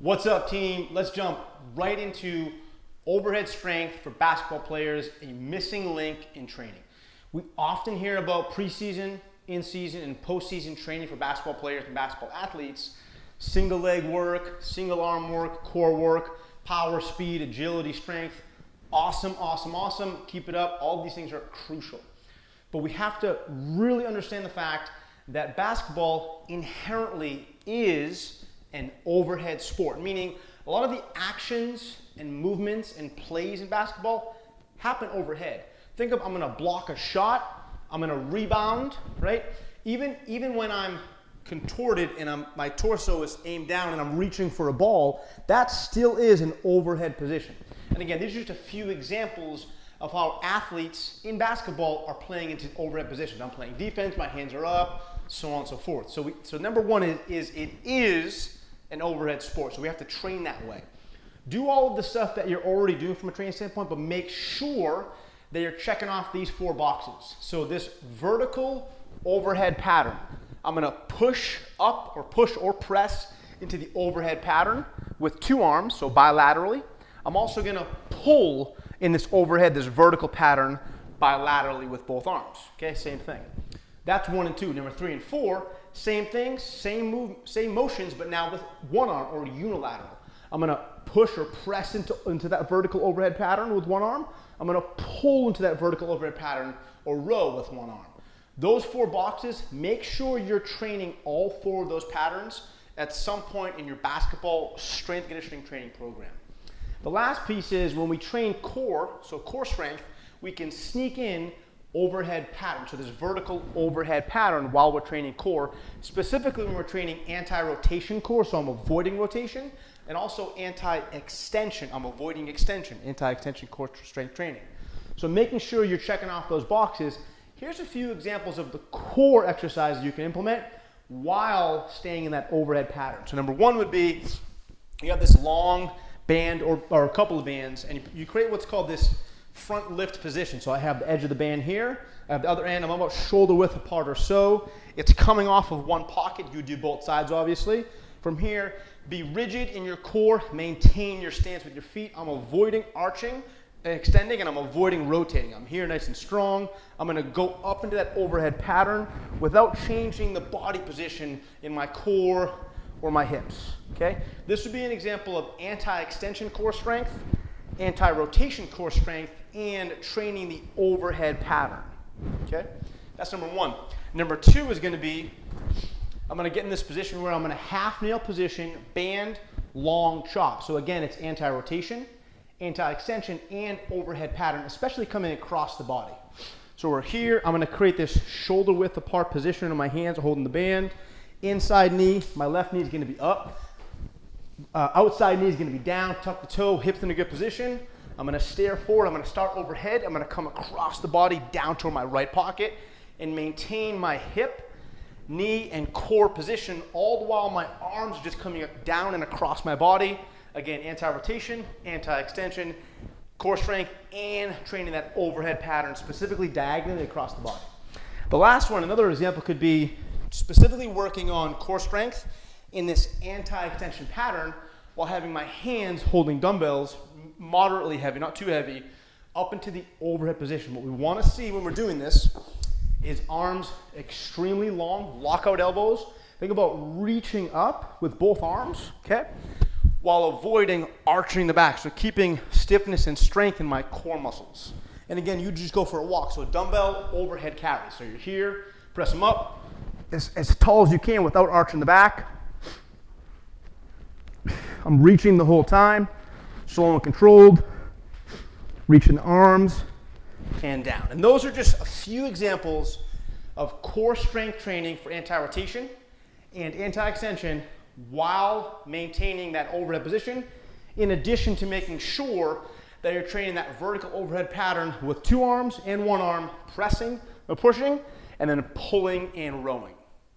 What's up, team? Let's jump right into overhead strength for basketball players, a missing link in training. We often hear about preseason, in-season, and postseason training for basketball players and basketball athletes. Single leg work, single arm work, core work, power, speed, agility, strength. Awesome, awesome, awesome. Keep it up. All of these things are crucial. But we have to really understand the fact that basketball inherently is an overhead sport, meaning a lot of the actions and movements and plays in basketball happen overhead. Think of, I'm gonna block a shot, I'm gonna rebound, right? Even when I'm contorted and my torso is aimed down and I'm reaching for a ball, that still is an overhead position. And again, these are just a few examples of how athletes in basketball are playing into overhead positions. I'm playing defense, my hands are up, so on and so forth. So number one is it is an overhead sport, so we have to train that way. Do all of the stuff that you're already doing from a training standpoint, but make sure that you're checking off these 4 boxes. So this vertical overhead pattern, I'm gonna push up or push or press into the overhead pattern with 2 arms, so bilaterally. I'm also gonna pull in this overhead, this vertical pattern bilaterally with both arms, okay, same thing. That's 1 and 2. Number 3 and 4, same thing, same motions, but now with 1 arm or unilateral. I'm gonna push or press into that vertical overhead pattern with 1 arm. I'm gonna pull into that vertical overhead pattern or row with 1 arm. Those 4 boxes, make sure you're training all 4 of those patterns at some point in your basketball strength conditioning training program. The last piece is when we train core, so core strength, we can sneak in overhead pattern, so this vertical overhead pattern while we're training core, specifically when we're training anti-rotation core, so I'm avoiding rotation, and also anti-extension, I'm avoiding extension, anti-extension core strength training. So making sure you're checking off those boxes. Here's a few examples of the core exercises you can implement while staying in that overhead pattern. So number 1 would be, you have this long band or a couple of bands, and you create what's called this front lift position. So I have the edge of the band here, I have the other end, I'm about shoulder width apart or so. It's coming off of one pocket, you do both sides obviously. From here, be rigid in your core, maintain your stance with your feet. I'm avoiding arching and extending, and I'm avoiding rotating. I'm here nice and strong. I'm gonna go up into that overhead pattern without changing the body position in my core or my hips, okay? This would be an example of anti-extension core strength, anti-rotation core strength, and training the overhead pattern, okay? That's number 1. Number 2 is gonna be, I'm gonna get in this position where I'm in a half nail position, band, long chop. So again, it's anti-rotation, anti-extension, and overhead pattern, especially coming across the body. So we're here, I'm gonna create this shoulder width apart position in my hands holding the band. Inside knee, my left knee is gonna be up. Outside knee is gonna be down, tuck the toe, hips in a good position. I'm gonna stare forward, I'm gonna start overhead, I'm gonna come across the body down toward my right pocket and maintain my hip, knee, and core position, all the while my arms are just coming down and across my body. Again, anti-rotation, anti-extension, core strength, and training that overhead pattern, specifically diagonally across the body. The last one, another example could be specifically working on core strength in this anti-extension pattern while having my hands holding dumbbells, moderately heavy, not too heavy, up into the overhead position. What we want to see when we're doing this is arms extremely long, lockout elbows. Think about reaching up with both arms, okay? While avoiding arching the back, so keeping stiffness and strength in my core muscles. And again, you just go for a walk, so a dumbbell overhead carry. So you're here, press them up, as tall as you can without arching the back. I'm reaching the whole time, slow and controlled, reaching the arms and down. And those are just a few examples of core strength training for anti-rotation and anti-extension while maintaining that overhead position, in addition to making sure that you're training that vertical overhead pattern with 2 arms and 1 arm, pressing or pushing, and then pulling and rowing.